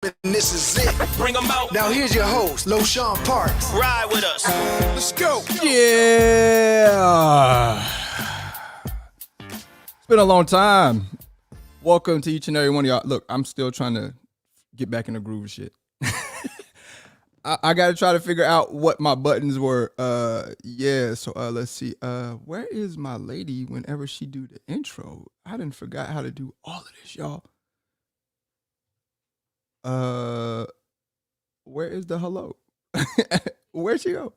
and this is it. Bring them out. Now here's your host, LoShawn Parks. Ride with us. Let's go. Yeah. It's been a long time. Welcome to each and every one of y'all. Look, I'm still trying to get back in the groove of shit. I got to try to figure out what my buttons were. So let's see. Where is my lady whenever she do the intro? I done forgot how to do all of this, y'all. Where is the hello? Where'd she go?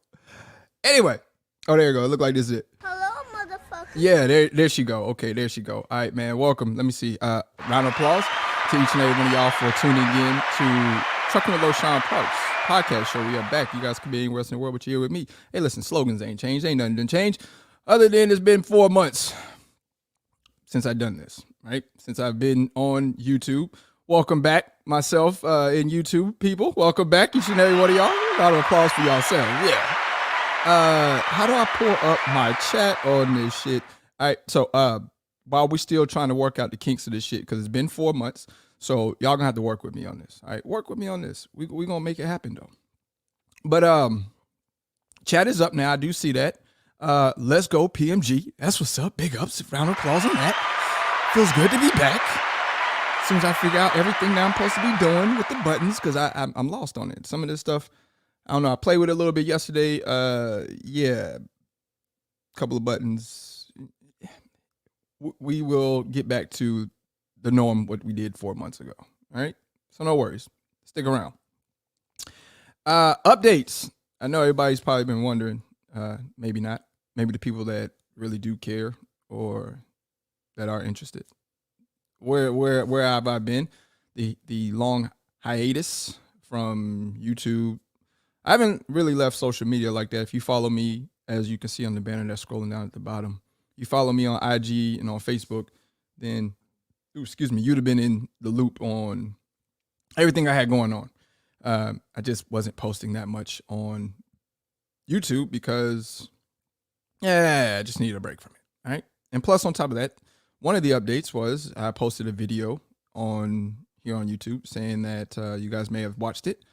Anyway. Oh, there you go. It looked like this is it. Hello, motherfucker. Yeah, there she go. Okay, there she go. All right, man. Welcome. Let me see. Round of applause to each and every one of y'all for tuning in to Trucking with LoShawn Parks podcast show. We are back. You guys can be anywhere else in the world, but you're here with me. Hey, listen, slogans ain't changed. Ain't nothing done changed. Other than it's been 4 months since I've done this, right? Since I've been on YouTube. Welcome back, myself and YouTube people. Welcome back, each and every one of y'all. Round of applause for yourselves. Yeah. How do I pull up my chat on this shit? All right, so while we're still trying to work out the kinks of this shit, because it's been 4 months, so y'all gonna have to work with me on this. All right, work with me on this. We gonna make it happen though. But chat is up now. I do see that. Let's go PMG. That's what's up. Big ups. Round of applause on that. Feels good to be back. As soon as I figure out everything that I'm supposed to be doing with the buttons, because I'm lost on it. Some of this stuff, I don't know. I played with it a little bit yesterday. Yeah, a couple of buttons. We will get back to the norm, what we did 4 months ago. All right, so no worries. Stick around. Updates. I know everybody's probably been wondering. Maybe not. Maybe the people that really do care or that are interested. Where have I been? The long hiatus from YouTube. I haven't really left social media like that. If you follow me, as you can see on the banner that's scrolling down at the bottom, you follow me on IG and on Facebook, then, you'd have been in the loop on everything I had going on. I just wasn't posting that much on YouTube because, I just needed a break from it. All right. And plus, on top of that, one of the updates was I posted a video here on YouTube saying that you guys may have watched it,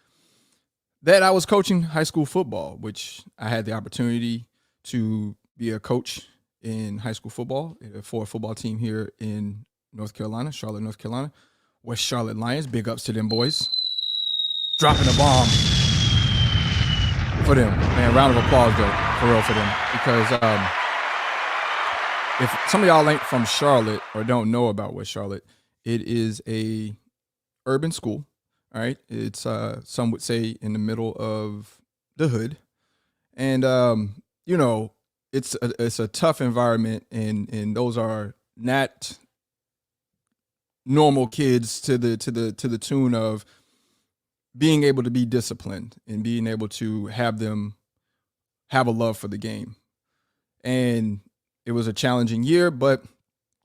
that I was coaching high school football, which I had the opportunity to be a coach in high school football for a football team here in North Carolina, Charlotte, North Carolina. West Charlotte Lions. Big ups to them boys. Dropping a bomb for them. Man, round of applause, though, for real for them. Because if some of y'all ain't from Charlotte or don't know about West Charlotte, it is a urban school. All right. It's some would say in the middle of the hood. And it's a tough environment, and those are not normal kids to the tune of being able to be disciplined and being able to have them have a love for the game. And it was a challenging year, but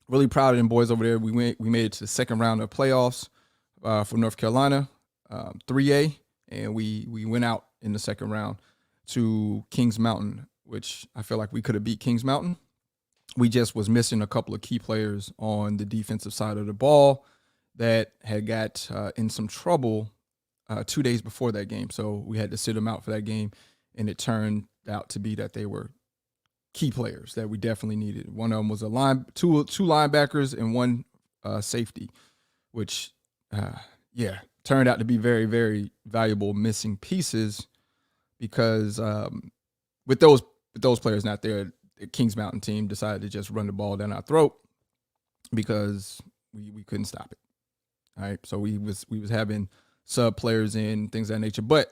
really proud of them boys over there. We made it to the second round of playoffs for North Carolina, Thhe, and we went out in the second round to Kings Mountain, which I feel like we could have beat Kings Mountain. We just was missing a couple of key players on the defensive side of the ball that had got in some trouble 2 days before that game. So we had to sit them out for that game, and it turned out to be that they were key players that we definitely needed. One of them was two linebackers and one safety, which turned out to be very, very valuable missing pieces because with those players not there, the Kings Mountain team decided to just run the ball down our throat because we couldn't stop it. All right, so we was having sub players in, things of that nature. But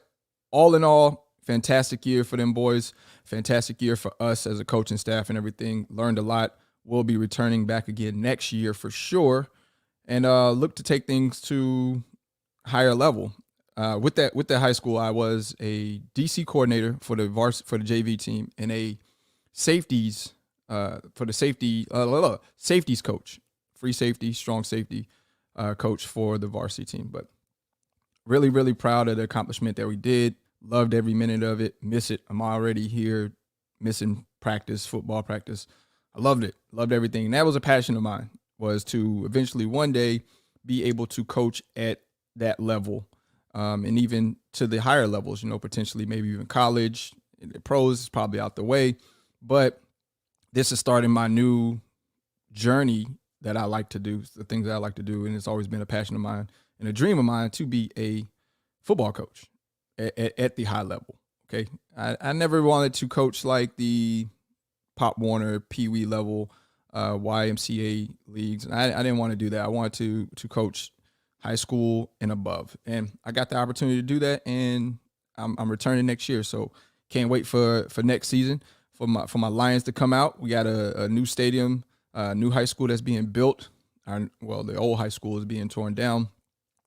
all in all, fantastic year for them boys. Fantastic year for us as a coaching staff and everything. Learned a lot. We'll be returning back again next year for sure, and look to take things to higher level. With that high school, I was a DC coordinator for the JV team and a safeties safeties coach, free safety, strong safety coach for the varsity team. But really, really proud of the accomplishment that we did. Loved every minute of it. Miss it. I'm already here missing practice, football practice. I loved it. Loved everything. And that was a passion of mine, was to eventually one day be able to coach at that level and even to the higher levels, potentially maybe even college. The pros is probably out the way, but this is starting my new journey that I like to do, the things that I like to do. And it's always been a passion of mine and a dream of mine to be a football coach at the high level. Okay. I never wanted to coach like the Pop Warner, Pee Wee level, YMCA leagues. And I didn't want to do that. I wanted to coach high school and above. And I got the opportunity to do that. And I'm returning next year. So can't wait for next season for my Lions to come out. We got a new stadium, new high school that's being built. The old high school is being torn down.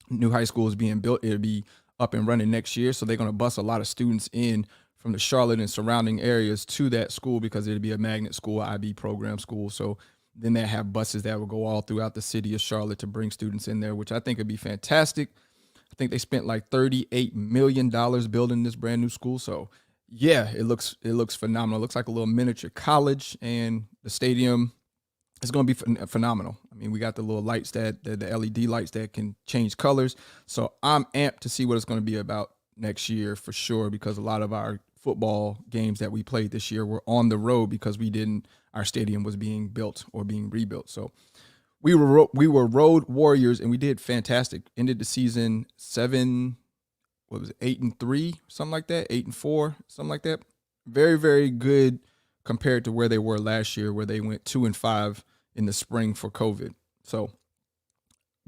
New high school is being built. It'll be up and running next year. So they're going to bus a lot of students in from the Charlotte and surrounding areas to that school because it'll be a magnet school, IB program school. So then they have buses that will go all throughout the city of Charlotte to bring students in there, which I think would be fantastic. I think they spent like $38 million building this brand new school. So yeah, it looks phenomenal. It looks like a little miniature college, and the stadium is going to be phenomenal. I mean, we got the little lights the LED lights that can change colors. So I'm amped to see what it's going to be about next year for sure, because a lot of our football games that we played this year were on the road because our stadium was being built or being rebuilt. So we were road warriors, and we did fantastic. Ended the season 8-3, something like that, 8-4, something like that. Very, very good compared to where they were last year, where they went 2-5 in the spring for COVID. So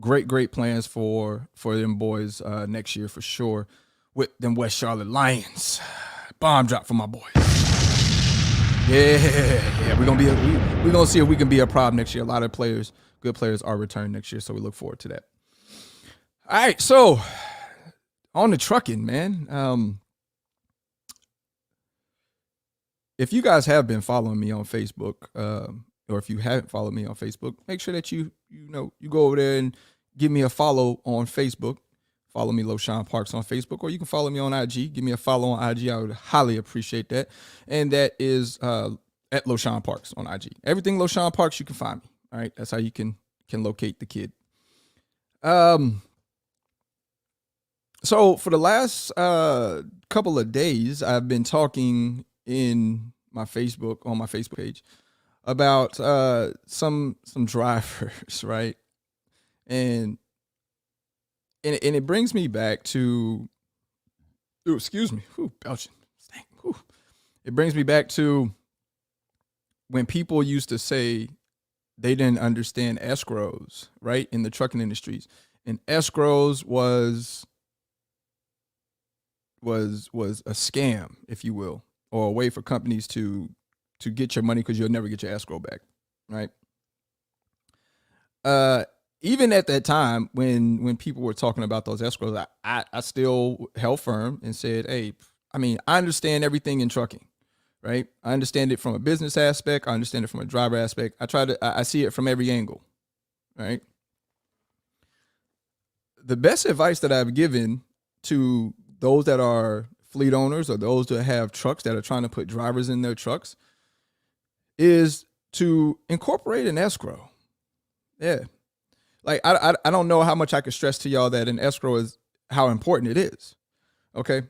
great plans for them boys next year for sure with them West Charlotte Lions. Bomb drop for my boys. Yeah, we're gonna see if we can be a problem next year. A lot of good players are returning next year, so we look forward to that. All right, so on the trucking, man. If you guys have been following me on Facebook, or if you haven't followed me on Facebook, make sure that you go over there and give me a follow on Facebook. Follow me, LoShawn Parks, on Facebook, or you can follow me on IG. Give me a follow on IG. I would highly appreciate that. And that is at LoShawn Parks on IG. Everything LoShawn Parks, you can find me. All right, that's how you can locate the kid. So for the last couple of days, I've been talking on my Facebook page about some drivers, right? And it brings me back to, excuse me, belching. It brings me back to when people used to say they didn't understand escrows, right, in the trucking industries. And escrows was a scam, if you will, or a way for companies to get your money because you'll never get your escrow back, right? Even at that time when people were talking about those escrows, I still held firm and said, hey, I mean, I understand everything in trucking, right? I understand it from a business aspect. I understand it from a driver aspect. I see it from every angle, right? The best advice that I've given to those that are fleet owners or those that have trucks that are trying to put drivers in their trucks is to incorporate an escrow. Yeah. Like, I don't know how much I could stress to y'all that an escrow is how important it is. Okay.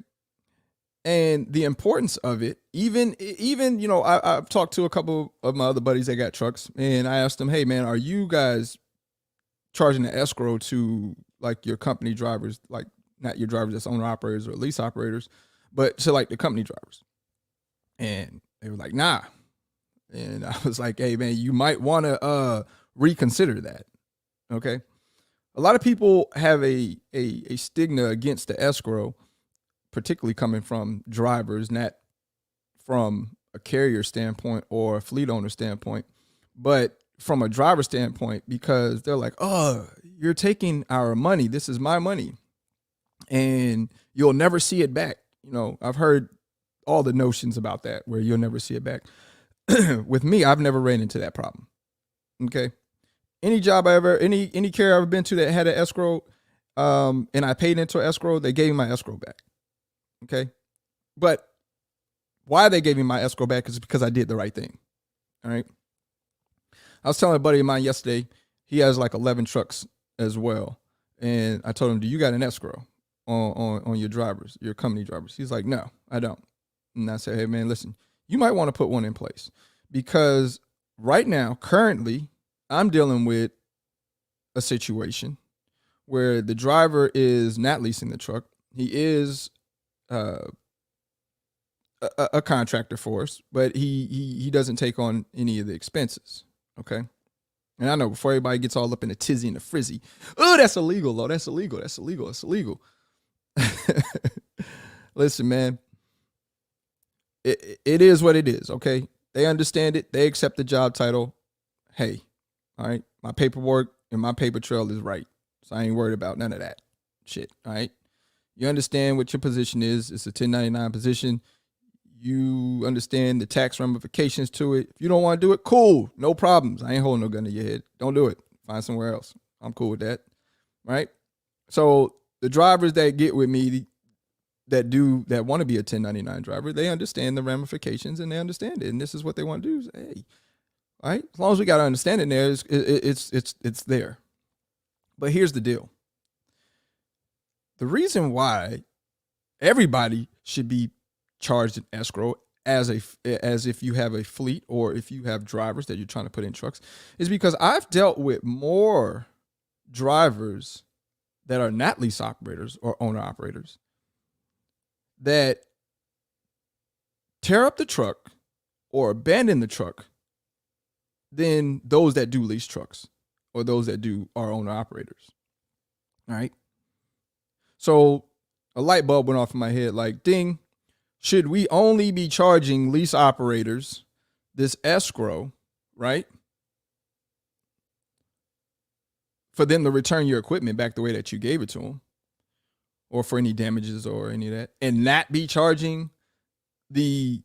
And the importance of it, even, I've talked to a couple of my other buddies that got trucks, and I asked them, hey man, are you guys charging an escrow to like your company drivers, like not your drivers that's owner operators or lease operators, but to like the company drivers? And they were like, nah. And I was like, hey man, you might want to reconsider that. Okay. A lot of people have a stigma against the escrow, particularly coming from drivers, not from a carrier standpoint or a fleet owner standpoint, but from a driver standpoint, because they're like, oh, you're taking our money. This is my money, and you'll never see it back. I've heard all the notions about that where you'll never see it back. With me, I've never ran into that problem. Okay. Any job any carrier I've ever been to that had an escrow, and I paid into an escrow, they gave me my escrow back. Okay. But why they gave me my escrow back is because I did the right thing. All right. I was telling a buddy of mine yesterday, he has like 11 trucks as well. And I told him, do you got an escrow? on your drivers, your company drivers? He's like, no, I don't. And I said, hey man, listen, you might want to put one in place because right now, currently, I'm dealing with a situation where the driver is not leasing the truck. He is a contractor for us, but he doesn't take on any of the expenses. Okay. And I know before everybody gets all up in the tizzy and the frizzy, oh, that's illegal, though. That's illegal. That's illegal. That's illegal. Listen, man, it is what it is. Okay. They understand it. They accept the job title. Hey, all right. My paperwork and my paper trail is right. So I ain't worried about none of that shit. All right. You understand what your position is. It's a 1099 position. You understand the tax ramifications to it. If you don't want to do it, cool. No problems. I ain't holding no gun to your head. Don't do it. Find somewhere else. I'm cool with that. Right? So the drivers that get with me that want to be a 1099 driver, they understand the ramifications and they understand it. And this is what they want to do. Is, hey, all right? As long as we got to understand it there, it's there. But here's the deal. The reason why everybody should be charged in escrow as if you have a fleet or if you have drivers that you're trying to put in trucks is because I've dealt with more drivers that are not lease operators or owner operators that tear up the truck or abandon the truck than those that do lease trucks or those that are owner operators. All right. So a light bulb went off in my head like, ding, should we only be charging lease operators this escrow, right? For them to return your equipment back the way that you gave it to them or for any damages or any of that and not be charging the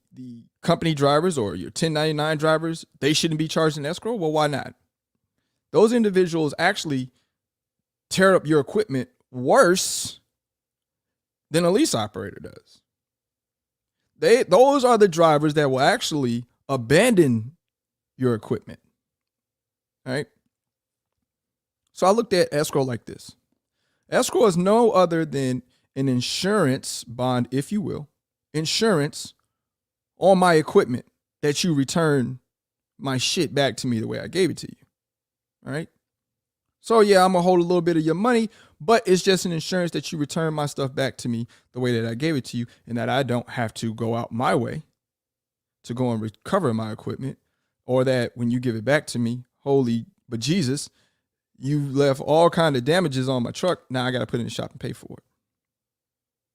company drivers or your 1099 drivers, they shouldn't be charged in escrow? Well, why not? Those individuals actually tear up your equipment worse than a lease operator does. Those are the drivers that will actually abandon your equipment. All right. So I looked at escrow like this. Escrow is no other than an insurance bond, if you will, insurance on my equipment that you return my shit back to me the way I gave it to you. All right. So yeah, I'm gonna hold a little bit of your money, but it's just an insurance that you return my stuff back to me the way that I gave it to you and that I don't have to go out my way to go and recover my equipment, or that when you give it back to me, holy but Jesus, you left all kind of damages on my truck. Now I got to put it in the shop and pay for it.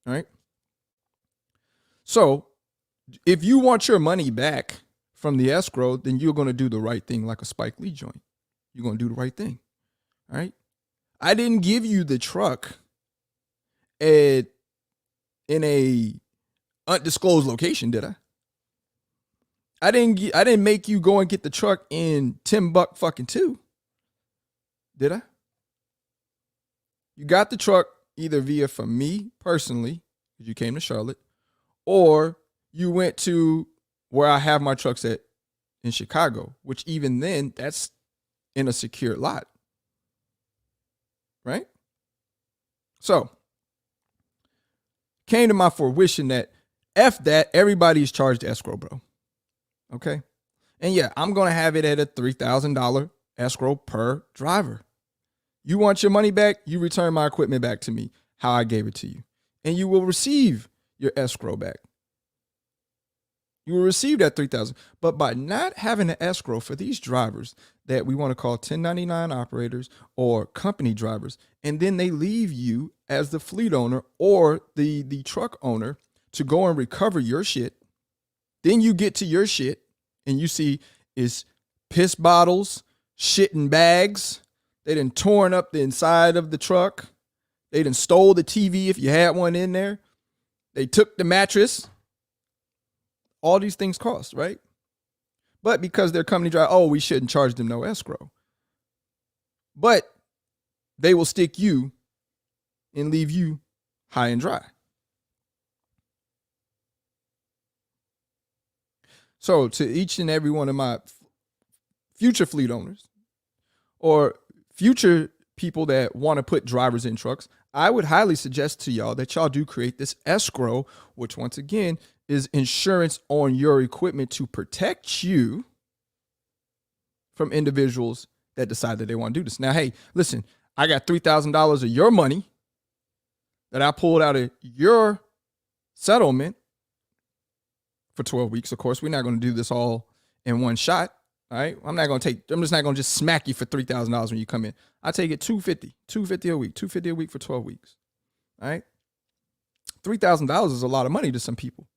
All right. So if you want your money back from the escrow, then you're going to do the right thing like a Spike Lee joint. You're going to do the right thing. All right. I didn't give you the truck in a undisclosed location, did I? I didn't make you go and get the truck in Timbuk fucking 2. Did I? You got the truck either via from me personally, because you came to Charlotte, or you went to where I have my trucks at in Chicago, which even then, that's in a secured lot. Right? So, came to my fruition that F that, everybody's charged escrow, bro. Okay? And yeah, I'm going to have it at a $3,000 escrow per driver. You want your money back, you return my equipment back to me, how I gave it to you. And you will receive your escrow back. You will receive that $3,000. But by not having an escrow for these drivers that we want to call 1099 operators or company drivers, and then they leave you as the fleet owner or the truck owner to go and recover your shit. Then you get to your shit and you see it's piss bottles, shit in bags. They done torn up the inside of the truck. They done stole the TV if you had one in there. They took the mattress. All these things cost, right? But because they're company drive, oh, we shouldn't charge them no escrow. But they will stick you and leave you high and dry. So to each and every one of my future fleet owners or future people that want to put drivers in trucks, I would highly suggest to y'all that y'all do create this escrow, which once again is insurance on your equipment to protect you from individuals that decide that they want to do this. Now, hey, listen, I got $3,000 of your money that I pulled out of your settlement for 12 weeks. Of course, we're not going to do this all in one shot. All right. I'm just not going to just smack you for $3,000 when you come in. I take it $250 a week, $250 a week for 12 weeks. All right. $3,000 is a lot of money to some people.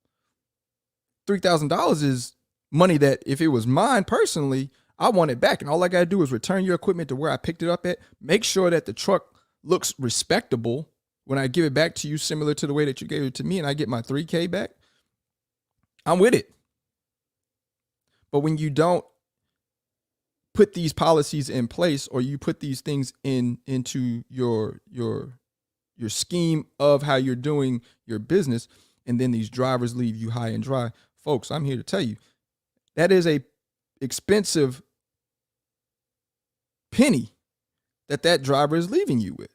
$3,000 is money that if it was mine personally, I want it back. And all I got to do is return your equipment to where I picked it up at. Make sure that the truck looks respectable when I give it back to you, similar to the way that you gave it to me, and I get my $3K back. I'm with it. But when you don't put these policies in place, or you put these things into your scheme of how you're doing your business, and then these drivers leave you high and dry, folks, I'm here to tell you that is a expensive penny that driver is leaving you with.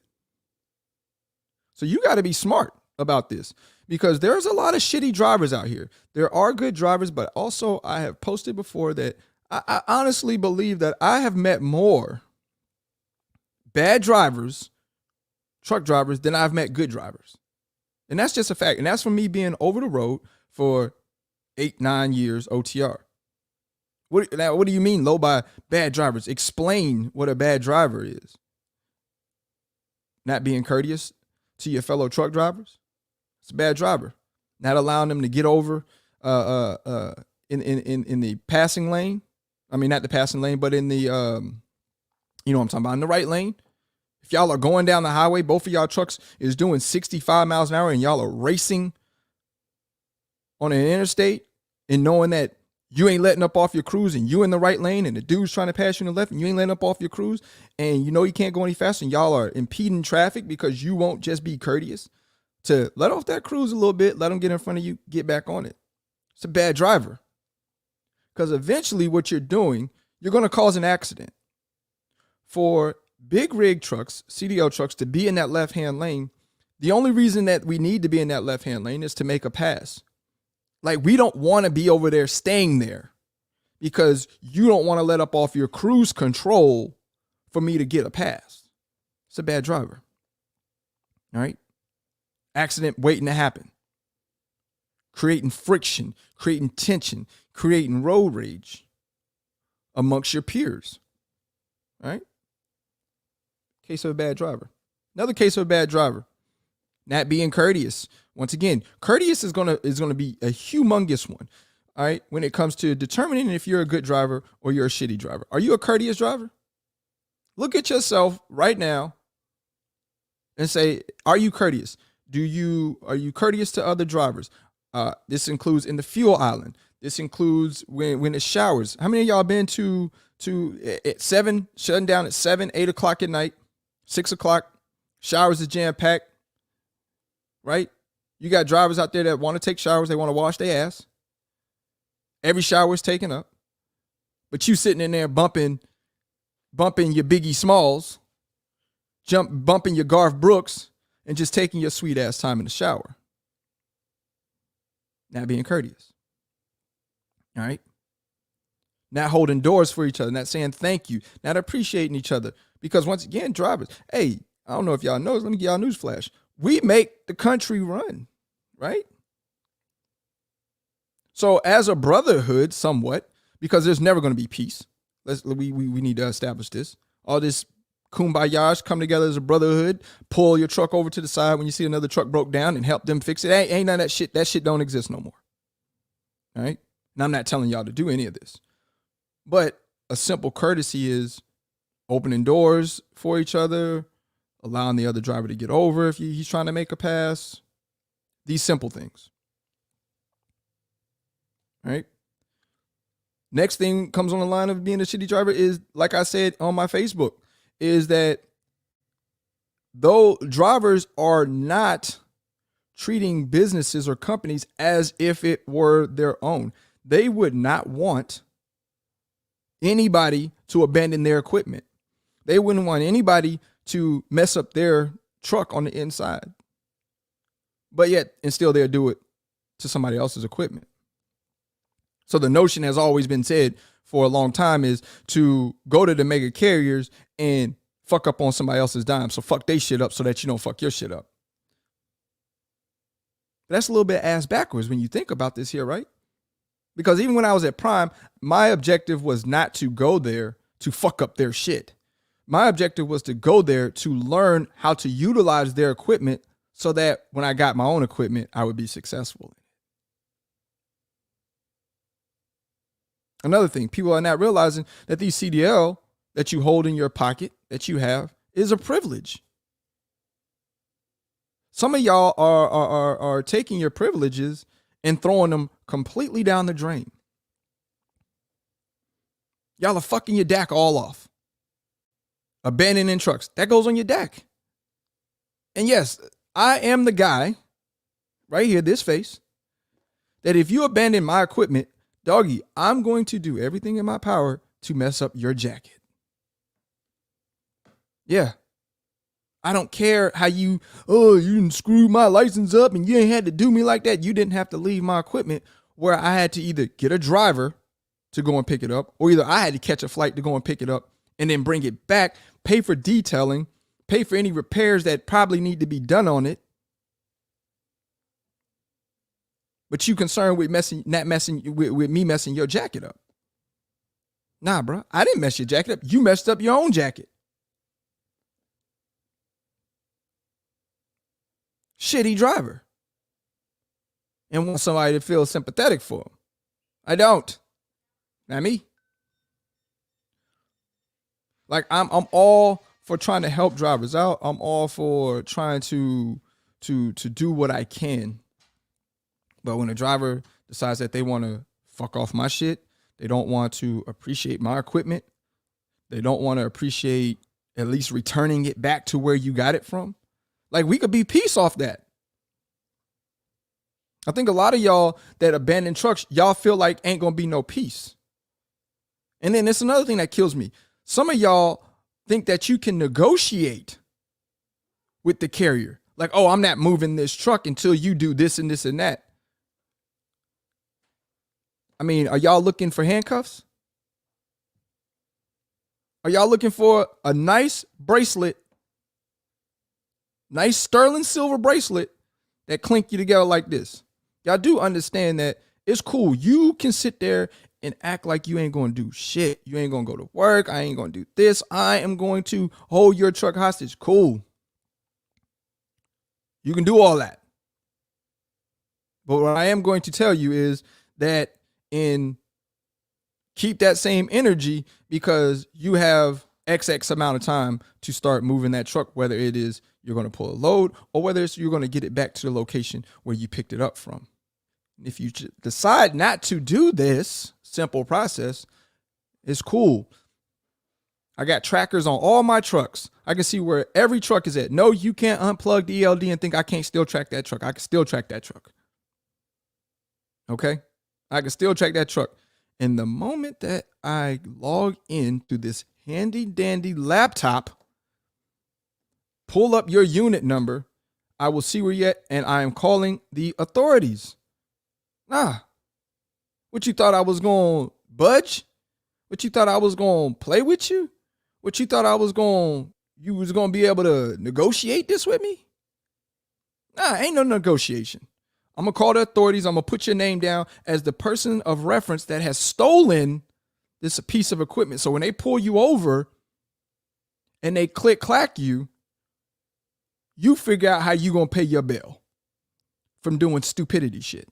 So you got to be smart about this, because there's a lot of shitty drivers out here. There are good drivers, but also I have posted before that I honestly believe that I have met more bad drivers, truck drivers, than I've met good drivers. And that's just a fact. And that's from me being over the road for 8-9 years OTR. What do you mean low by bad drivers? Explain what a bad driver is. Not being courteous to your fellow truck drivers. It's a bad driver. Not allowing them to get over in the passing lane. I mean, not the passing lane, but in the, you know what I'm talking about, in the right lane. If y'all are going down the highway, both of y'all trucks is doing 65 miles an hour and y'all are racing on an interstate, and knowing that you ain't letting up off your cruise, and you in the right lane, and the dude's trying to pass you in the left, and you ain't letting up off your cruise, and you know you can't go any faster, and y'all are impeding traffic because you won't just be courteous to let off that cruise a little bit, let them get in front of you, get back on it. It's a bad driver. Because eventually what you're doing, you're going to cause an accident. For big rig trucks, CDL trucks, to be in that left-hand lane, the only reason that we need to be in that left-hand lane is to make a pass. Like, we don't want to be over there staying there because you don't want to let up off your cruise control for me to get a pass. It's a bad driver. All right? Accident waiting to happen. Creating friction, creating tension, creating road rage amongst your peers. All right? Case of a bad driver. Another case of a bad driver. Not being courteous. Once again, courteous is gonna be a humongous one. All right, when it comes to determining if you're a good driver or you're a shitty driver. Are you a courteous driver? Look at yourself right now and say, are you courteous? Are you courteous to other drivers? This includes in the fuel island. This includes when it showers. How many of y'all been to at 7, shutting down at 7, 8 o'clock at night, 6 o'clock, showers is jam-packed, right? You got drivers out there that want to take showers. They want to wash their ass. Every shower is taken up. But you sitting in there bumping your Biggie Smalls, bumping your Garth Brooks, and just taking your sweet ass time in the shower. Not being courteous. All right? Not holding doors for each other, not saying thank you, not appreciating each other. Because once again, drivers, hey, I don't know if y'all know this, let me give y'all a news flash. We make the country run, right? So as a brotherhood, somewhat, because there's never going to be peace. We need to establish this. All this kumbaya, come together as a brotherhood, pull your truck over to the side when you see another truck broke down and help them fix it. Ain't none of that shit. That shit don't exist no more. All right? And I'm not telling y'all to do any of this. But a simple courtesy is opening doors for each other, allowing the other driver to get over if he's trying to make a pass. These simple things. All right? Next thing comes on the line of being a shitty driver is, like I said on my Facebook, is that though drivers are not treating businesses or companies as if it were their own, they would not want anybody to abandon their equipment. They wouldn't want anybody to mess up their truck on the inside. But yet, and still they'll do it to somebody else's equipment. So the notion has always been said for a long time is to go to the mega carriers and fuck up on somebody else's dime. So fuck they shit up so that you don't fuck your shit up. That's a little bit ass backwards when you think about this here, right? Because even when I was at Prime, my objective was not to go there to fuck up their shit. My objective was to go there to learn how to utilize their equipment so that when I got my own equipment, I would be successful. Another thing, people are not realizing that these CDL that you hold in your pocket, that you have, is a privilege. Some of y'all are taking your privileges and throwing them completely down the drain. Y'all are fucking your DAC all off. Abandoning trucks. That goes on your DAC. And yes, I am the guy, right here, this face, that if you abandon my equipment, doggy, I'm going to do everything in my power to mess up your jacket. Yeah. I don't care how you didn't screw my license up and you ain't had to do me like that. You didn't have to leave my equipment where I had to either get a driver to go and pick it up, or either I had to catch a flight to go and pick it up and then bring it back, pay for detailing, pay for any repairs that probably need to be done on it. But you concerned with me messing your jacket up. Nah, bro, I didn't mess your jacket up. You messed up your own jacket. Shitty driver. And want somebody to feel sympathetic for him. I don't. Not me. Like I'm all for trying to help drivers out. I'm all for trying to do what I can. But when a driver decides that they want to fuck off my shit, they don't want to appreciate my equipment, they don't want to appreciate at least returning it back to where you got it from. Like, we could be peace off that. I think a lot of y'all that abandon trucks, y'all feel like ain't gonna be no peace. And then it's another thing that kills me. Some of y'all think that you can negotiate with the carrier. Like, oh, I'm not moving this truck until you do this and this and that. I mean, are y'all looking for handcuffs? Are y'all looking for a nice bracelet, nice sterling silver bracelet that clink you together like this? Y'all do understand that it's cool. You can sit there and act like you ain't going to do shit. You ain't going to go to work. I ain't going to do this. I am going to hold your truck hostage. Cool. You can do all that. But what I am going to tell you is that keep that same energy, because you have XX amount of time to start moving that truck, whether it is you're going to pull a load or whether it's you're going to get it back to the location where you picked it up from. If you decide not to do this simple process, it's cool. I got trackers on all my trucks. I can see where every truck is at. No, you can't unplug the ELD and think I can't still track that truck. I can still track that truck. Okay? I can still track that truck. And the moment that I log into this handy dandy laptop, pull up your unit number, I will see where you're at, and I am calling the authorities. Nah. What, you thought I was going to budge? What, you thought I was going to play with you? What, you thought you was going to be able to negotiate this with me? Nah, ain't no negotiation. I'm going to call the authorities. I'm going to put your name down as the person of reference that has stolen this piece of equipment. So when they pull you over and they clack you, you figure out how you going to pay your bill from doing stupidity shit.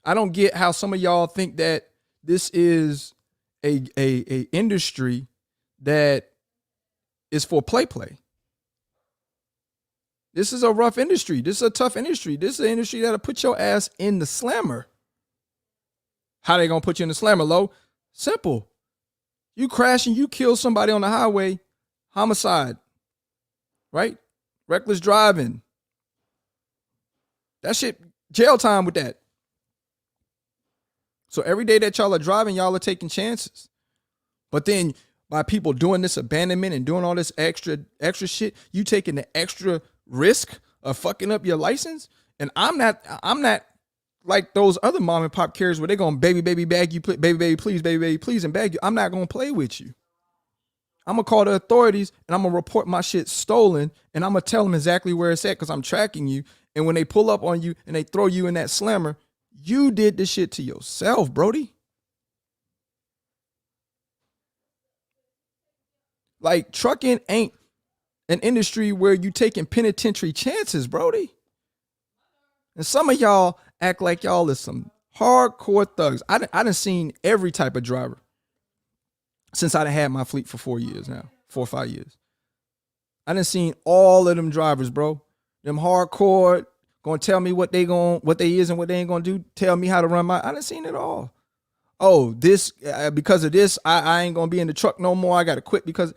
I don't get how some of y'all think that this is a industry that is for play. This is a rough industry. This is a tough industry. This is an industry that'll put your ass in the slammer. How they gonna put you in the slammer, Lo? Simple. You crash and you kill somebody on the highway, homicide, right? Reckless driving. That shit, jail time with that. So every day that y'all are driving, y'all are taking chances. But then by people doing this abandonment and doing all this extra shit. You taking the extra risk of fucking up your license. And I'm not like those other mom and pop carriers where they're going baby bag you, baby please and bag you. I'm not going to play with you. I'm going to call the authorities and I'm going to report my shit stolen and I'm going to tell them exactly where it's at because I'm tracking you. And when they pull up on you and they throw you in that slammer, you did this shit to yourself, Brody. Like, trucking ain't an industry where you taking penitentiary chances, Brody. And some of y'all act like y'all is some hardcore thugs. I done seen every type of driver since I done had my fleet for 4 years now, 4 or 5 years. I done seen all of them drivers, bro. Them hardcore, gonna tell me what they is and what they ain't gonna do. Tell me how to run I done seen it all. Oh, this, because of this, I ain't gonna be in the truck no more. I gotta quit because,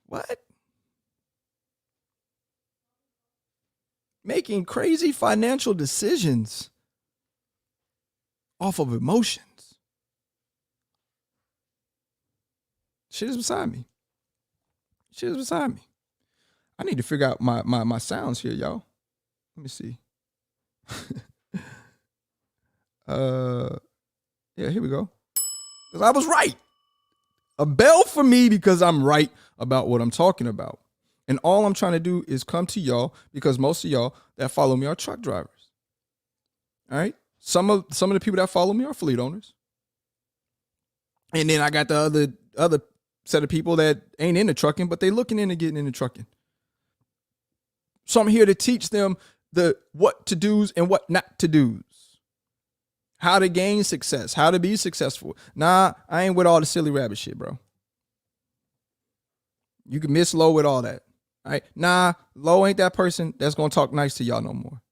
what? Making crazy financial decisions off of emotions. Shit is beside me. I need to figure out my sounds here, y'all. Let me see. Yeah, here we go. Because I was right. A bell for me because I'm right about what I'm talking about. And all I'm trying to do is come to y'all because most of y'all that follow me are truck drivers. All right. Some of the people that follow me are fleet owners. And then I got the other set of people that ain't into trucking, but they looking into getting into trucking. So I'm here to teach them the what to do's and what not to do's. How to gain success, how to be successful. Nah, I ain't with all the silly rabbit shit, bro. You can miss Lo with all that. All right. Nah, Lo ain't that person that's going to talk nice to y'all no more.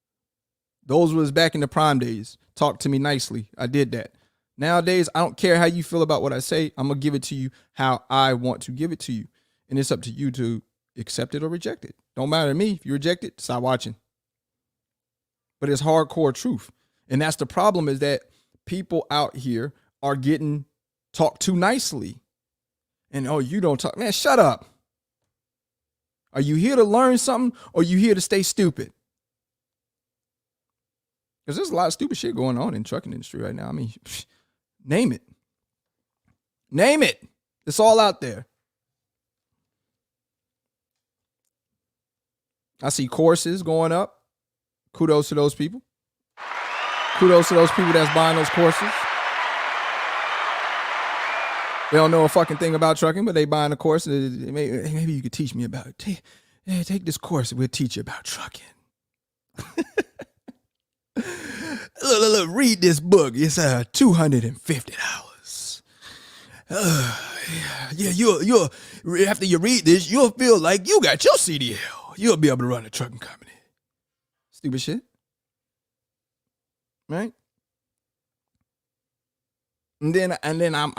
Those was back in the prime days. Talk to me nicely. I did that. Nowadays, I don't care how you feel about what I say. I'm going to give it to you how I want to give it to you. And it's up to you to accept it or reject it. Don't matter to me. If you reject it, stop watching. But it's hardcore truth. And that's the problem, is that people out here are getting talked to nicely. And, oh, you don't talk. Man, shut up. Are you here to learn something or are you here to stay stupid? Because there's a lot of stupid shit going on in the trucking industry right now. I mean, name it. Name it. It's all out there. I see courses going up. Kudos to those people. Kudos to those people that's buying those courses. They don't know a fucking thing about trucking, but they buying a course. Maybe you could teach me about it. Take this course. We'll teach you about trucking. Look, read this book. It's $250. Yeah, you'll after you read this, you'll feel like you got your CDL. You'll be able to run a trucking company. Stupid shit. Right? And then I'm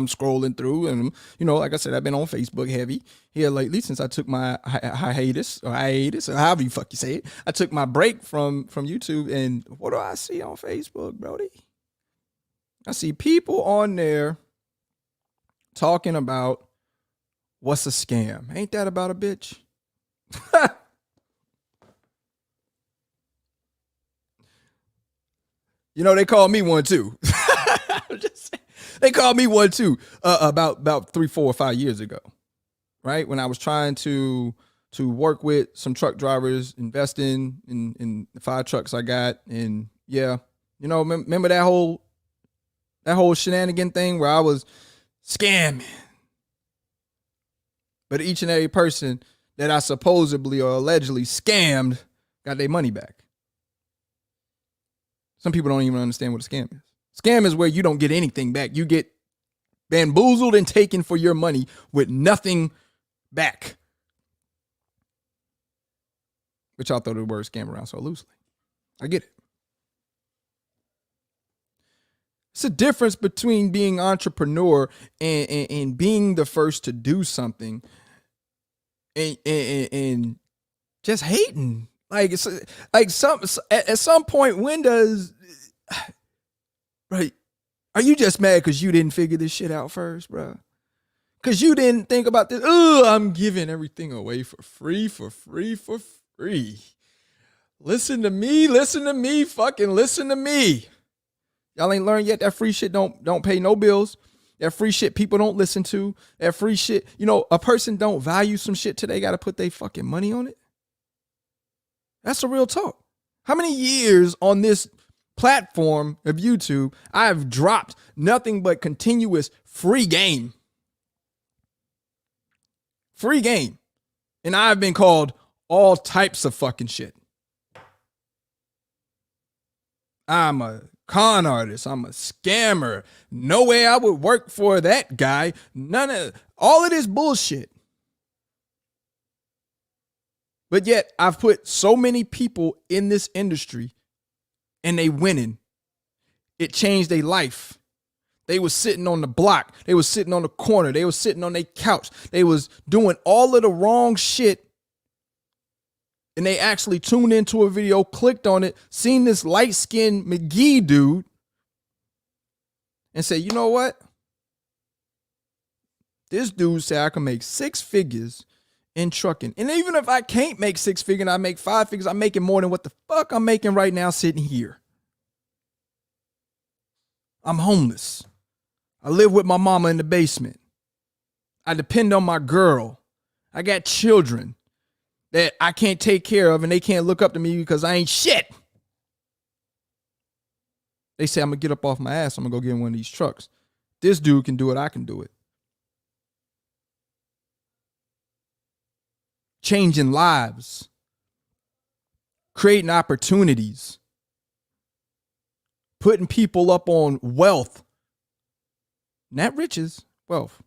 scrolling through, and like I said, I've been on Facebook heavy here lately since I took my hiatus, or however you fuck you say it. I took my break from YouTube, and what do I see on Facebook, Brody? I see people on there talking about what's a scam. Ain't that about a bitch? They called me one too. They called me one too about 3, 4, or 5 years ago, right? When I was trying to work with some truck drivers, invest in the 5 trucks I got, and yeah, remember that whole shenanigan thing where I was scamming, but each and every person that I supposedly or allegedly scammed got their money back. Some people don't even understand what a scam is. Scam is where you don't get anything back. You get bamboozled and taken for your money with nothing back. But y'all throw the word scam around so loosely. I get it. It's a difference between being entrepreneur and being the first to do something and just hating. Like, it's like at some point, when does, right? Are you just mad because you didn't figure this shit out first, bro? Because you didn't think about this. Oh, I'm giving everything away for free. Listen to me, fucking listen to me. Y'all ain't learned yet that free shit don't pay no bills. That free shit people don't listen to. That free shit, a person don't value some shit till they got to put their fucking money on it. That's the real talk. How many years on this platform of YouTube I have dropped nothing but continuous free game? Free game. And I've been called all types of fucking shit. I'm a con artist. I'm a scammer. No way I would work for that guy. All of this bullshit. But yet I've put so many people in this industry and they winning. It changed their life. They was sitting on the block. They was sitting on the corner. They was sitting on their couch. They was doing all of the wrong shit. And they actually tuned into a video, clicked on it, seen this light-skinned McGee dude, and said, you know what? This dude said I can make 6 figures in trucking. And even if I can't make 6 figures and I make 5 figures, I'm making more than what the fuck I'm making right now sitting here. I'm homeless. I live with my mama in the basement. I depend on my girl. I got children that I can't take care of and they can't look up to me because I ain't shit. They say I'm going to get up off my ass. I'm going to go get in one of these trucks. This dude can do it. I can do it. Changing lives. Creating opportunities. Putting people up on wealth. Not riches, wealth.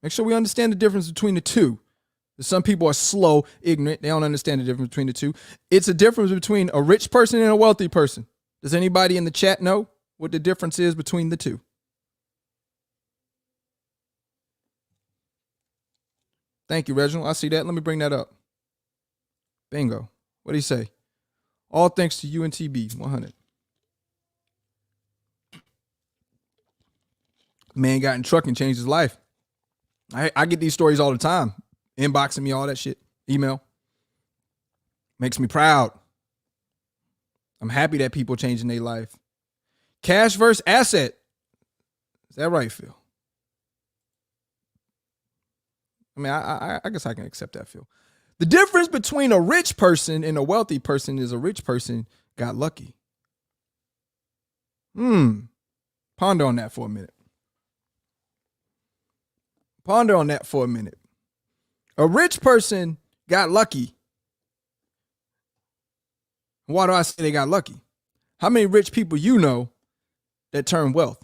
Make sure we understand the difference between the two. Some people are slow, ignorant. They don't understand the difference between the two. It's a difference between a rich person and a wealthy person. Does anybody in the chat know what the difference is between the two? Thank you, Reginald. I see that. Let me bring that up. Bingo. What do you say? All thanks to UNTB 100. Man got in trucking, changed his life. I get these stories all the time. Inboxing me, all that shit. Email. Makes me proud. I'm happy that people changing their life. Cash versus asset. Is that right, Phil? I mean, I guess I can accept that, Phil. The difference between a rich person and a wealthy person is a rich person got lucky. Ponder on that for a minute. Ponder on that for a minute. A rich person got lucky. Why do I say they got lucky? How many rich people you know that turn wealth?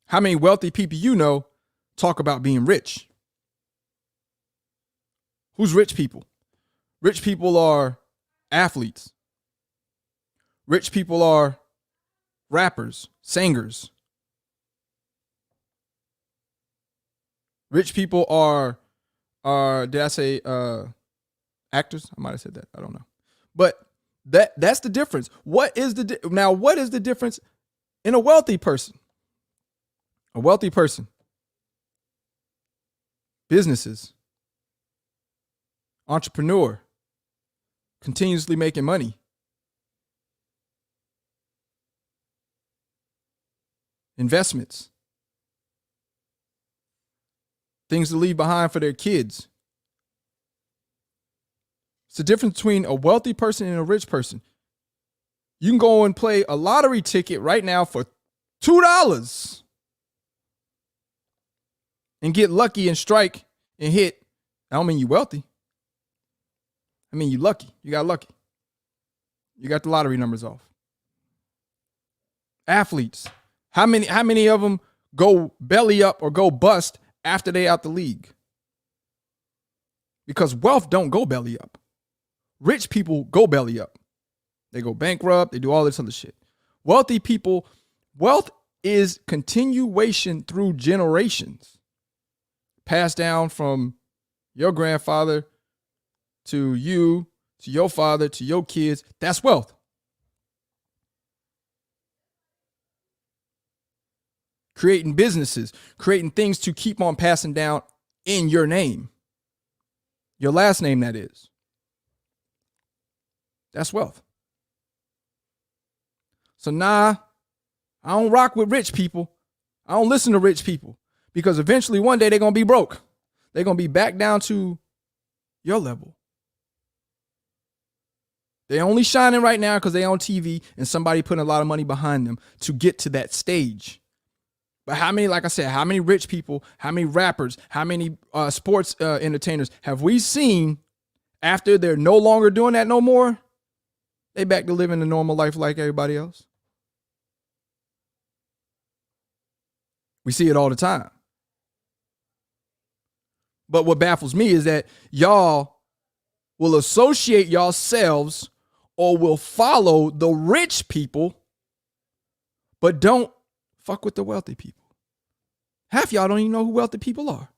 How many wealthy people you know talk about being rich? Who's rich people? Rich people are athletes. Rich people are rappers, singers. Rich people are did I say actors? I might have said that. I don't know. But that's the difference. What is the difference in a wealthy person? A wealthy person. Businesses. Entrepreneur. Continuously making money. Investments. Things to leave behind for their kids. It's the difference between a wealthy person and a rich person. You can go and play a lottery ticket right now for $2 and get lucky and strike and hit. I don't mean you wealthy. I mean you lucky. You got lucky. You got the lottery numbers off. Athletes. How many of them go belly up or go bust after they out the league? Because wealth don't go belly up. Rich people go belly up. They go bankrupt. They do all this other shit. Wealthy people, wealth is continuation through generations. Passed down from your grandfather to you, to your father, to your kids. That's wealth. creating businesses, creating things to keep on passing down in your name. Your last name, that is. That's wealth. So I don't rock with rich people. I don't listen to rich people because eventually one day they're going to be broke. They're going to be back down to your level. They're only shining right now because they're on TV and somebody putting a lot of money behind them to get to that stage. But how many, like I said, how many rich people, how many rappers, how many sports entertainers have we seen after they're no longer doing that no more? They back to living a normal life like everybody else. We see it all the time. But what baffles me is that y'all will associate yourselves or will follow the rich people, but don't fuck with the wealthy people. Half y'all don't even know who wealthy people are.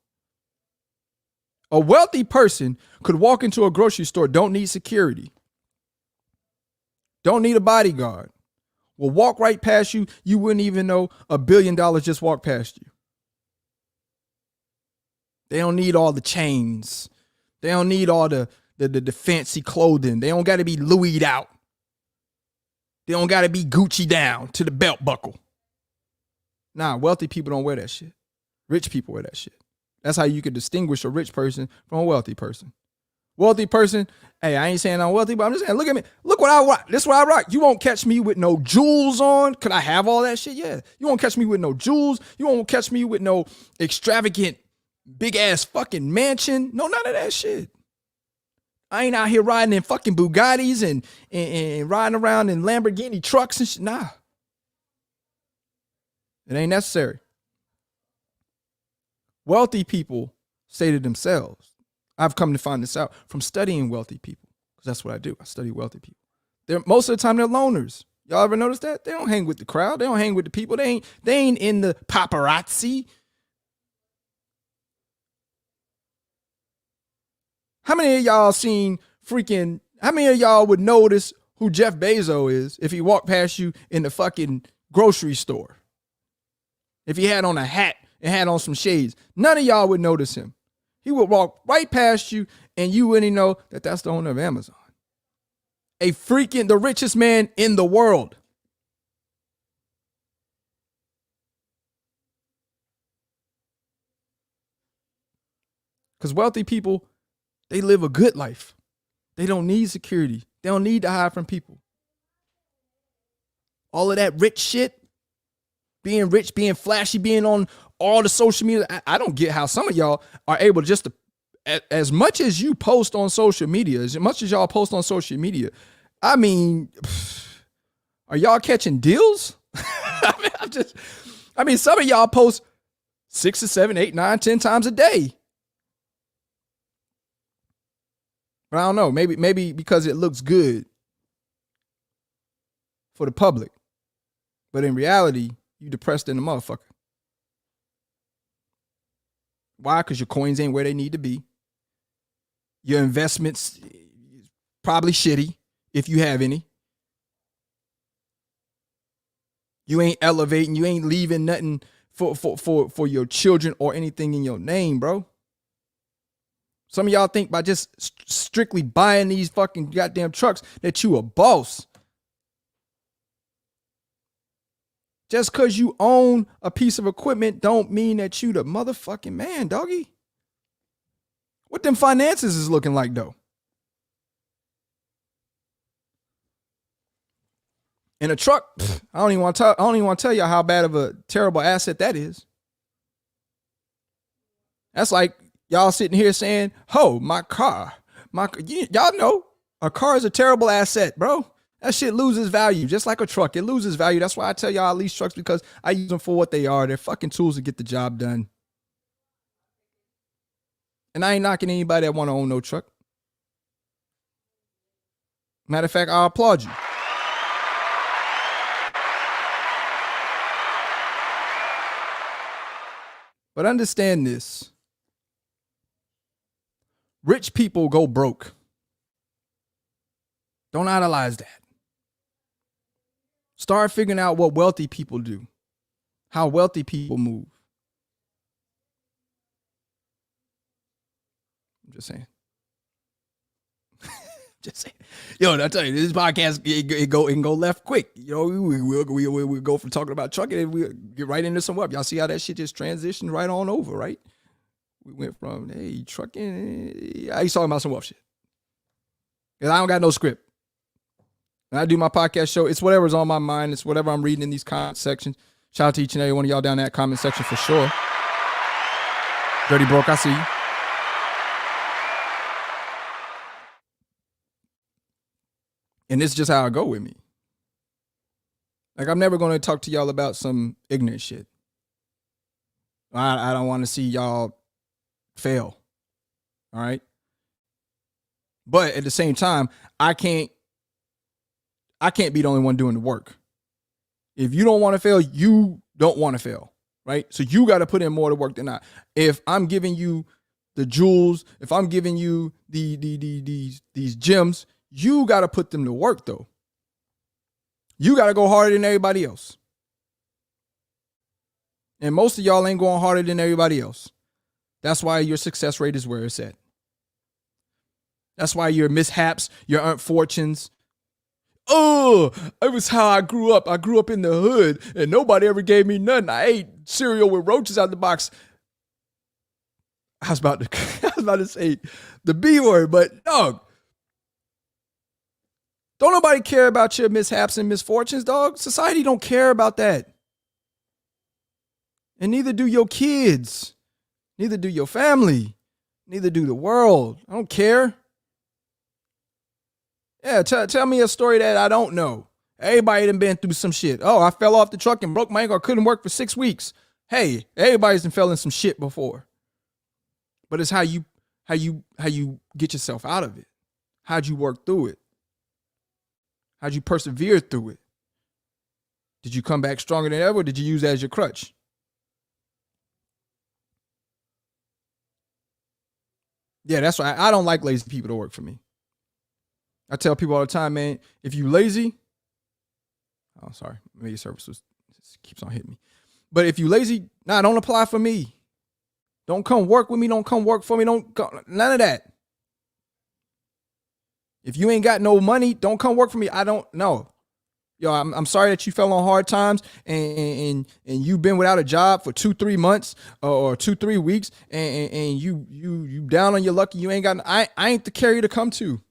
A wealthy person could walk into a grocery store, don't need security, don't need a bodyguard, will walk right past you. You wouldn't even know $1 billion just walked past you. They don't need all the chains. They don't need all the fancy clothing. They don't got to be Louis'd out. They don't got to be Gucci down to the belt buckle. Nah, wealthy people don't wear that shit. Rich people wear that shit. That's how you can distinguish a rich person from a wealthy person. Wealthy person, hey, I ain't saying I'm wealthy, but I'm just saying, look at me. Look what I rock. This is what I rock. You won't catch me with no jewels on. Could I have all that shit? Yeah. You won't catch me with no jewels. You won't catch me with no extravagant big ass fucking mansion. No, none of that shit. I ain't out here riding in fucking Bugattis and riding around in Lamborghini trucks and shit. Nah. It ain't necessary. Wealthy people say to themselves, I've come to find this out from studying wealthy people, because that's what I do. I study wealthy people. Most of the time they're loners. Y'all ever notice that? They don't hang with the crowd. They don't hang with the people. They ain't in the paparazzi. How many of y'all how many of y'all would notice who Jeff Bezos is if he walked past you in the fucking grocery store? If he had on a hat and had on some shades, none of y'all would notice him. He would walk right past you and you wouldn't know that that's the owner of Amazon. The richest man in the world. Because wealthy people, they live a good life. They don't need security. They don't need to hide from people. All of that rich shit, being rich, being flashy, being on all the social media. I don't get how some of y'all are able just to, as much as you post on social media, as much as y'all post on social media, I mean, are y'all catching deals? I mean, some of y'all post 6 or 7, 8, 9, 10 times a day. But I don't know, maybe because it looks good for the public. But in reality, you depressed in the motherfucker. Why? Because your coins ain't where they need to be. Your investments probably shitty, if you have any. You ain't elevating, you ain't leaving nothing for your children or anything in your name, bro. Some of y'all think by just strictly buying these fucking goddamn trucks that you a boss. Just because you own a piece of equipment don't mean that you the motherfucking man, doggy. What them finances is looking like, though? In a truck, I don't even want to tell you how bad of a terrible asset that is. That's like y'all sitting here saying, "Oh, my car." Y'all know a car is a terrible asset, bro. That shit loses value, just like a truck. It loses value. That's why I tell y'all I lease trucks, because I use them for what they are. They're fucking tools to get the job done. And I ain't knocking anybody that want to own no truck. Matter of fact, I applaud you. But understand this. Rich people go broke. Don't idolize that. Start figuring out what wealthy people do. how wealthy people move. I'm just saying. Just saying. Yo, I tell you, this podcast it can go left quick. You know, we go from talking about trucking and we get right into some web. Y'all see how that shit just transitioned right on over, right? We went from trucking. He's talking about some web shit. Cause I don't got no script. And I do my podcast show. It's whatever's on my mind. It's whatever I'm reading in these comment sections. Shout out to each and every one of y'all down in that comment section for sure. Dirty Broke, I see you. And this is just how I go with me. Like, I'm never going to talk to y'all about some ignorant shit. I don't want to see y'all fail. All right. But at the same time, I can't be the only one doing the work. If you don't want to fail, you don't want to fail. Right. So you got to put in more to work than I. If I'm giving you the jewels, if I'm giving you these gems, you got to put them to work, though. You got to go harder than everybody else. And most of y'all ain't going harder than everybody else. That's why your success rate is where it's at. That's why your mishaps, your unfortunes. Oh, it was how I grew up. I grew up in the hood and nobody ever gave me nothing. I ate cereal with roaches out the box. I was about to say the B word, but dog. Don't nobody care about your mishaps and misfortunes, dog. Society don't care about that. And neither do your kids. Neither do your family. Neither do the world. I don't care. Yeah, tell me a story that I don't know. Everybody done been through some shit. Oh, I fell off the truck and broke my ankle. I couldn't work for 6 weeks. Hey, everybody's done fell in some shit before. But it's how you get yourself out of it. How'd you work through it? How'd you persevere through it? Did you come back stronger than ever? Or did you use that as your crutch? Yeah, that's why I don't like lazy people to work for me. I tell people all the time, man, if you lazy, oh, sorry, media services keeps on hitting me. But if you lazy, don't apply for me. Don't come work with me. Don't come work for me. None of that. If you ain't got no money, don't come work for me. I don't know. Yo, I'm sorry that you fell on hard times and you've been without a job for 2-3 months or 2-3 weeks and you down on your luck. You ain't got. I ain't the carrier to come to.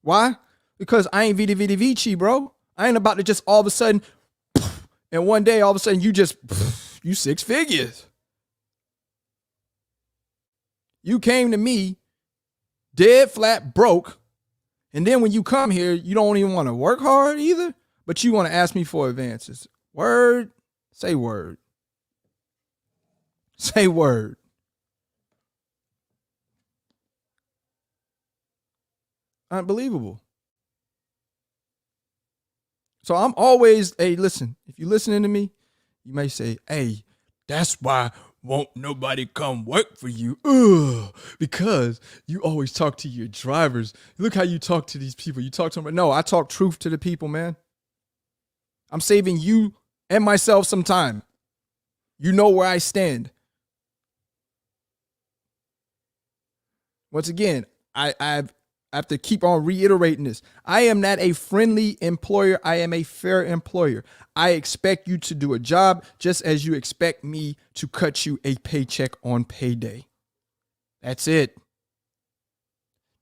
Why? Because I ain't vidi vici, bro. I ain't about to just all of a sudden and one day all of a sudden you 6 figures. You came to me dead flat broke. And then when you come here, you don't even want to work hard either, but you want to ask me for advances. Word, say word. Say word. Unbelievable. So I'm always, hey, listen, if you're listening to me, you may say, hey, that's why won't nobody come work for you? Because you always talk to your drivers. Look how you talk to these people. You talk to them. No, I talk truth to the people, man. I'm saving you and myself some time. You know where I stand. Once again, I have to keep on reiterating this. I am not a friendly employer. I am a fair employer. I expect you to do a job just as you expect me to cut you a paycheck on payday. That's it.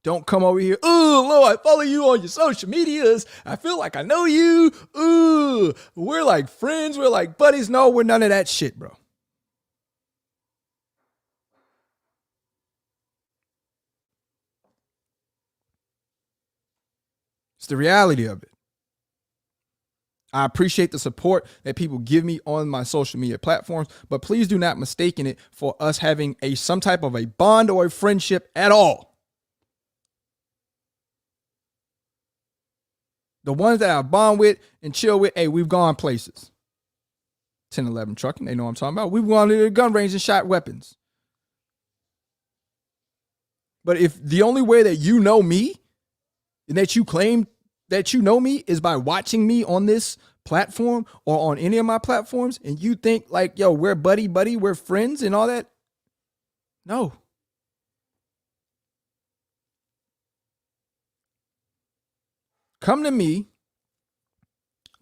Don't come over here. Oh, Lord, I follow you on your social medias. I feel like I know you. Ooh, we're like friends. We're like buddies. No, we're none of that shit, bro. It's the reality of it. I appreciate the support that people give me on my social media platforms, but please do not mistake it for us having some type of a bond or a friendship at all. The ones that I bond with and chill with, hey, we've gone places. 1011 trucking, they know what I'm talking about. We've gone to the gun range and shot weapons. But if the only way that you know me and that you claim that you know me is by watching me on this platform or on any of my platforms and you think like, yo, we're buddy, we're friends and all that. No. Come to me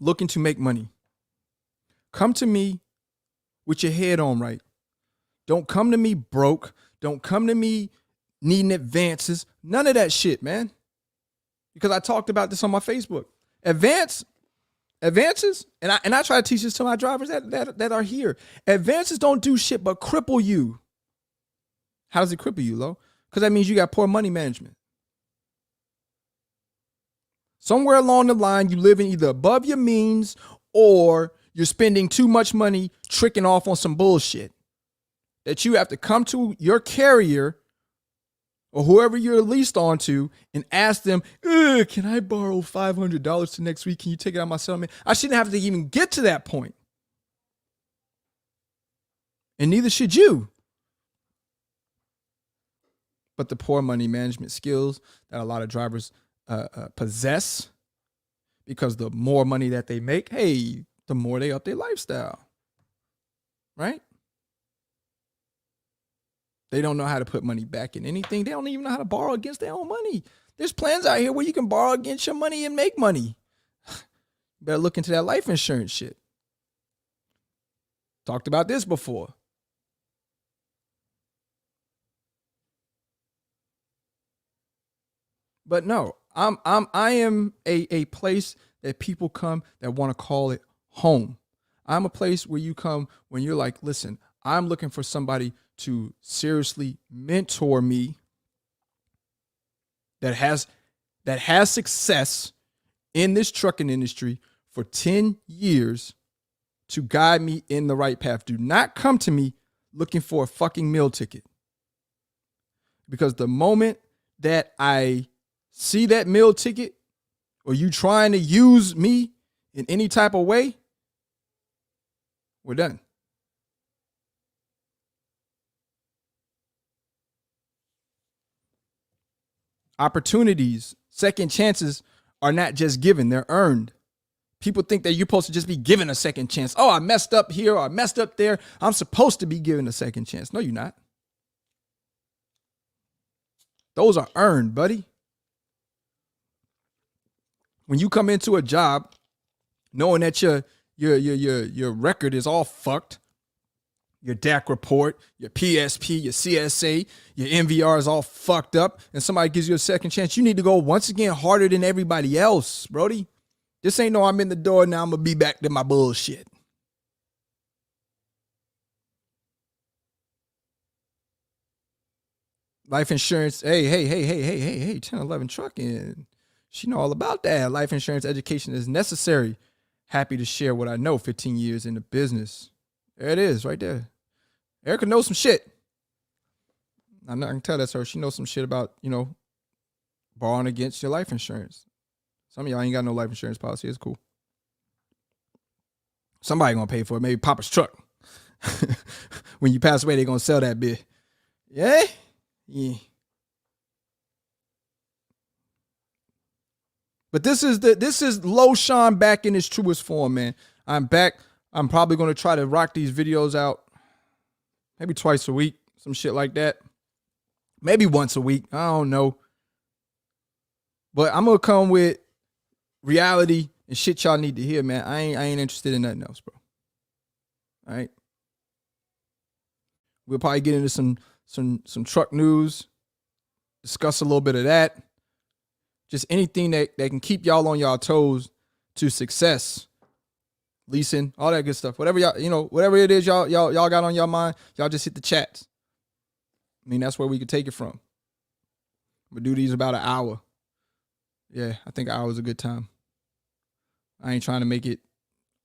looking to make money. Come to me with your head on right. Don't come to me broke. Don't come to me needing advances. None of that shit, man. Because I talked about this on my Facebook. Advances, and I try to teach this to my drivers that are here. Advances don't do shit but cripple you. How does it cripple you, Lo? Because that means you got poor money management. Somewhere along the line, you living either above your means or you're spending too much money tricking off on some bullshit that you have to come to your carrier or whoever you're leased onto and ask them, can I borrow $500 to next week? Can you take it out of my settlement? I shouldn't have to even get to that point. And neither should you. But the poor money management skills that a lot of drivers possess, because the more money that they make, hey, the more they up their lifestyle, right? They don't know how to put money back in anything. They don't even know how to borrow against their own money. There's plans out here where you can borrow against your money and make money. You better look into that life insurance shit. Talked about this before. But no, I am a place that people come that want to call it home. I'm a place where you come when you're like, listen, I'm looking for somebody to seriously mentor me that has success in this trucking industry for 10 years to guide me in the right path. Do not come to me looking for a fucking meal ticket. Because the moment that I see that meal ticket or you trying to use me in any type of way, we're done. Opportunities, second chances are not just given, they're earned. People think that you're supposed to just be given a second chance. Oh, I messed up here or I messed up there. I'm supposed to be given a second chance. No, you're not. Those are earned, buddy. When you come into a job knowing that your record is all fucked, your DAC report, your PSP, your CSA, your MVR is all fucked up, and somebody gives you a second chance, you need to go once again harder than everybody else, Brody. This ain't no I'm in the door now, I'm going to be back to my bullshit. Life insurance, hey, 1011 trucking. She know all about that. Life insurance education is necessary. Happy to share what I know, 15 years in the business. There it is, right there. Erica knows some shit. I can tell that's her. She knows some shit about, borrowing against your life insurance. Some of y'all ain't got no life insurance policy. It's cool. Somebody gonna pay for it. Maybe Papa's truck. When you pass away, they gonna sell that bit. Yeah? Yeah. But this is LoShawn back in his truest form, man. I'm back. I'm probably gonna try to rock these videos out maybe twice a week, some shit like that. Maybe once a week. I don't know. But I'm gonna come with reality and shit y'all need to hear, man. I ain't interested in nothing else, bro. All right. We'll probably get into some truck news, discuss a little bit of that. Just anything that can keep y'all on y'all toes to success. Leasing, all that good stuff. Whatever y'all, whatever it is y'all got on y'all mind, y'all just hit the chats. I mean, that's where we could take it from. We'll do these about an hour. Yeah, I think an hour is a good time. I ain't trying to make it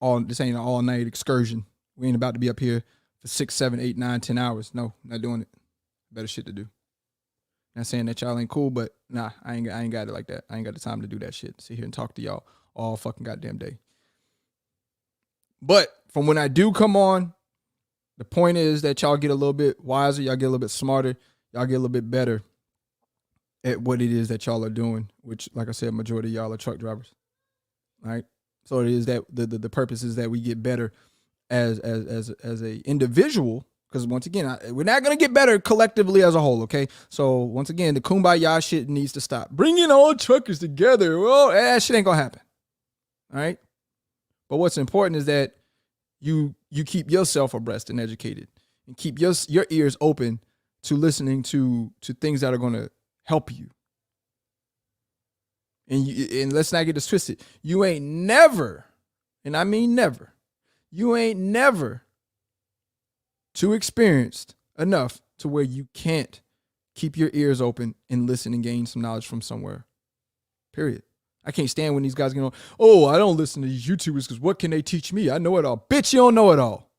this ain't an all-night excursion. We ain't about to be up here for 6, 7, 8, 9, 10 hours. No, not doing it. Better shit to do. Not saying that y'all ain't cool, but nah, I ain't got it like that. I ain't got the time to do that shit. Sit here and talk to y'all all fucking goddamn day. But from when I do come on, the point is that y'all get a little bit wiser, y'all get a little bit smarter, y'all get a little bit better at what it is that y'all are doing, which, like I said, majority of y'all are truck drivers. All right? So it is that the purpose is that we get better as a individual. Because once again, we're not gonna get better collectively as a whole. Okay, so once again, the kumbaya shit needs to stop. Bringing all truckers together. Well, that shit ain't gonna happen. All right. But what's important is that you keep yourself abreast and educated, and keep your ears open to listening to things that are gonna help you. And let's not get this twisted. You ain't never, and I mean never, you ain't never too experienced enough to where you can't keep your ears open and listen and gain some knowledge from somewhere. Period. I can't stand when these guys get on, oh, I don't listen to these YouTubers because what can they teach me? I know it all. Bitch, you don't know it all.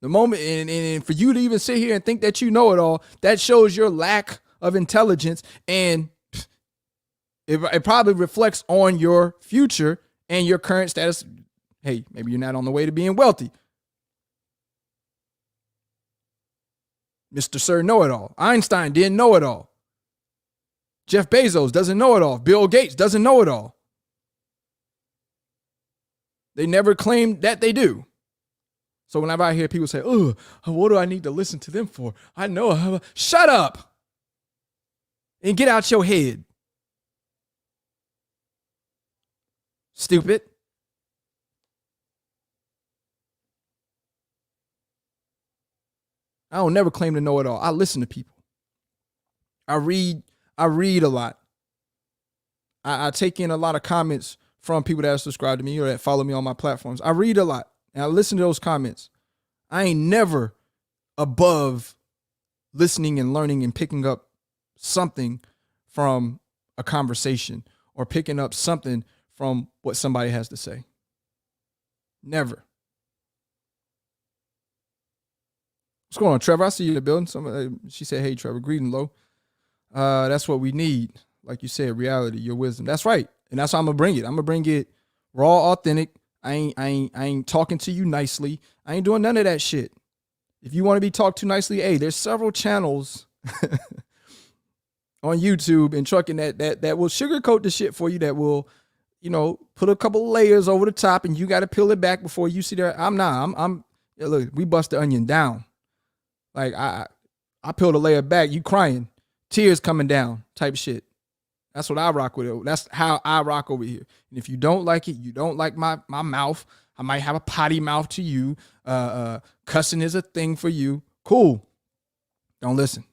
The moment, and for you to even sit here and think that you know it all, that shows your lack of intelligence, and it probably reflects on your future and your current status. Hey, maybe you're not on the way to being wealthy. Mr. Sir Know-It-All. Einstein didn't know it all. Jeff Bezos doesn't know it all. Bill Gates doesn't know it all. They never claim that they do. So whenever I hear people say, oh, what do I need to listen to them for? I know. Shut up and get out your head. Stupid. I don't never claim to know it all. I listen to people. I read a lot. I take in a lot of comments from people that are subscribed to me or that follow me on my platforms. I read a lot and I listen to those comments. I ain't never above listening and learning and picking up something from a conversation or picking up something from what somebody has to say. Never. What's going on, Trevor? I see you in the building. She said, hey, Trevor, greeting, Lo. That's what we need. Like you said, reality, your wisdom. That's right. And that's how I'm going to bring it. I'm going to bring it raw, authentic. I ain't talking to you nicely. I ain't doing none of that shit. If you want to be talked to nicely, hey, there's several channels on YouTube and trucking that will sugarcoat the shit for you, that will, put a couple layers over the top, and you got to peel it back before you see that. Look, we bust the onion down. Like I peeled a layer back, you crying, tears coming down type shit. That's what I rock with. That's how I rock over here. And if you don't like it, you don't like my mouth. I might have a potty mouth to you. Cussing is a thing for you. Cool. Don't listen.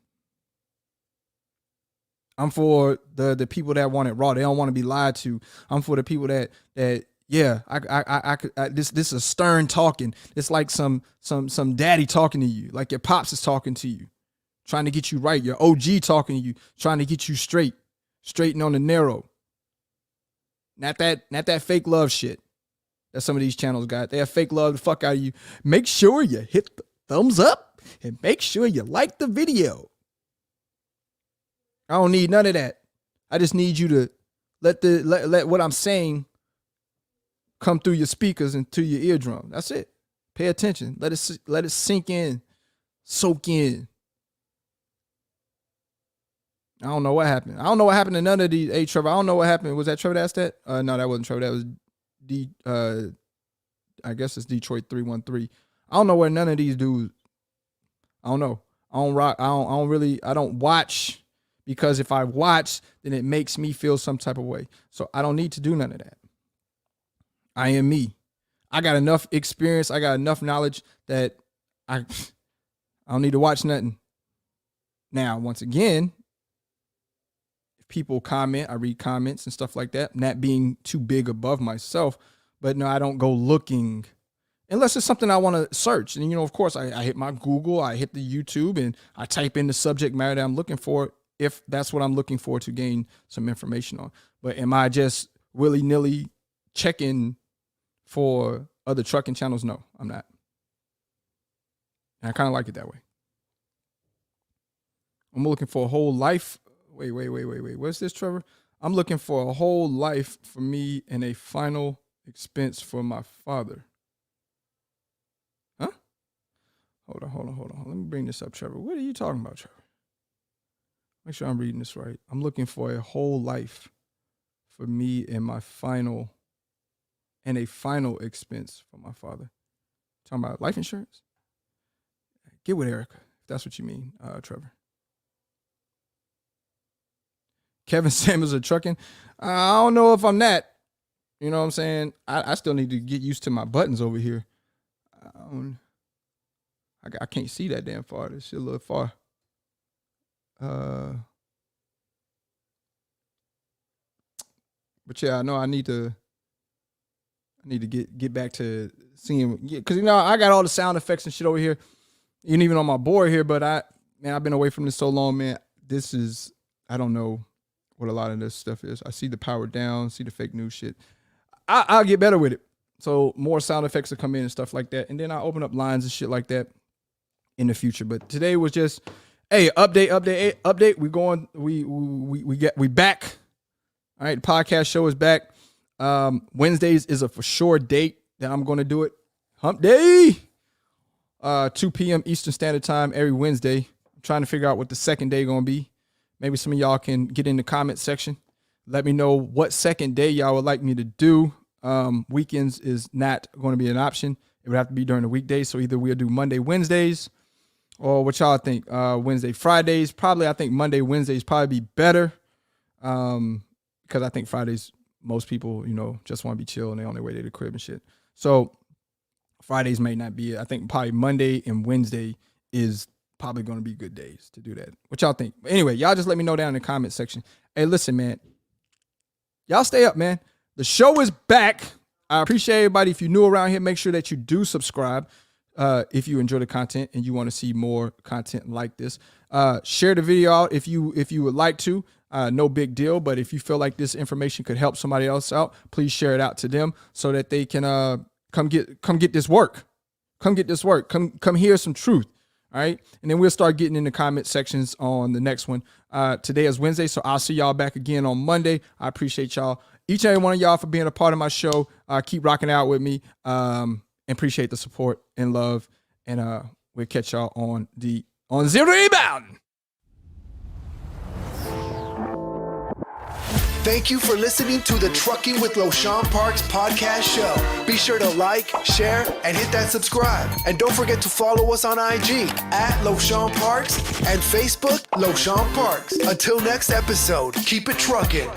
I'm for the people that want it raw. They don't want to be lied to. I'm for the people that yeah, this is a stern talking. It's like some daddy talking to you, like your pops is talking to you, trying to get you right. Your OG talking to you, trying to get you straight and on the narrow. Not that fake love shit that some of these channels got. They have fake love the fuck out of you. Make sure you hit the thumbs up and make sure you like the video. I don't need none of that. I just need you to let what I'm saying come through your speakers and to your eardrum. That's it. Pay attention. Let it sink in, soak in. I don't know what happened. I don't know what happened to none of these. Hey, Trevor, I don't know what happened. Was that Trevor that asked that? No, that wasn't Trevor. That was I guess it's Detroit 313. I don't know where none of these dudes. I don't know. I don't rock. I don't watch, because if I watch, then it makes me feel some type of way. So I don't need to do none of that. I am me. I got enough experience. I got enough knowledge that I don't need to watch nothing. Now, once again, if people comment, I read comments and stuff like that, not being too big above myself. But no, I don't go looking unless it's something I want to search. And, of course, I hit my Google, I hit the YouTube, and I type in the subject matter that I'm looking for, if that's what I'm looking for to gain some information on. But am I just willy-nilly checking for other trucking channels? No, I'm not. And I kind of like it that way. I'm looking for a whole life. Wait. What's this, Trevor? I'm looking for a whole life for me and a final expense for my father. Huh? Hold on. Let me bring this up, Trevor. What are you talking about, Trevor? Make sure I'm reading this right. I'm looking for a whole life for me and my final and a final expense for my father. Talking about life insurance? Get with Erica, if that's what you mean, Trevor. Kevin Samuels of trucking. I don't know if I'm that. You know what I'm saying? I still need to get used to my buttons over here. I can't see that damn far. This shit a little far. But yeah, I know I need to get back to seeing, because I got all the sound effects and shit over here, and even on my board here. But I've been away from this so long, man. I don't know what a lot of this stuff is. I see the power down, see the fake news shit. I'll get better with it. So more sound effects will come in and stuff like that, and then I'll open up lines and shit like that in the future. But today was just, hey, update. We back. All right, the podcast show is back. Wednesdays is a for sure date that I'm going to do it. Hump Day, 2 p.m. Eastern Standard Time every Wednesday. I'm trying to figure out what the second day going to be. Maybe some of y'all can get in the comment section. Let me know what second day y'all would like me to do. Weekends is not going to be an option. It would have to be during the weekdays. So either we'll do Monday, Wednesdays, or what y'all think? Wednesday, Fridays. Probably, I think Monday, Wednesdays probably be better. Because I think Fridays, most people, just want to be chill and they're on their way to the crib and shit. So Fridays may not be it. I think probably Monday and Wednesday is probably going to be good days to do that. What y'all think? But anyway, y'all just let me know down in the comment section. Hey, listen, man. Y'all stay up, man. The show is back. I appreciate everybody. If you're new around here, make sure that you do subscribe. If you enjoy the content and you want to see more content like this, share the video out if you would like to. No big deal, but if you feel like this information could help somebody else out, please share it out to them so that they can come get this work. Come get this work. Come hear some truth. All right, and then we'll start getting in the comment sections on the next one. Today is Wednesday, so I'll see y'all back again on Monday. I appreciate y'all, each and every one of y'all, for being a part of my show. Keep rocking out with me. And appreciate the support and love. And we'll catch y'all on Zero Rebound. Thank you for listening to the Trucking with LoShawn Parks podcast show. Be sure to like, share, and hit that subscribe. And don't forget to follow us on IG at LoShawn Parks and Facebook, LoShawn Parks. Until next episode, keep it trucking.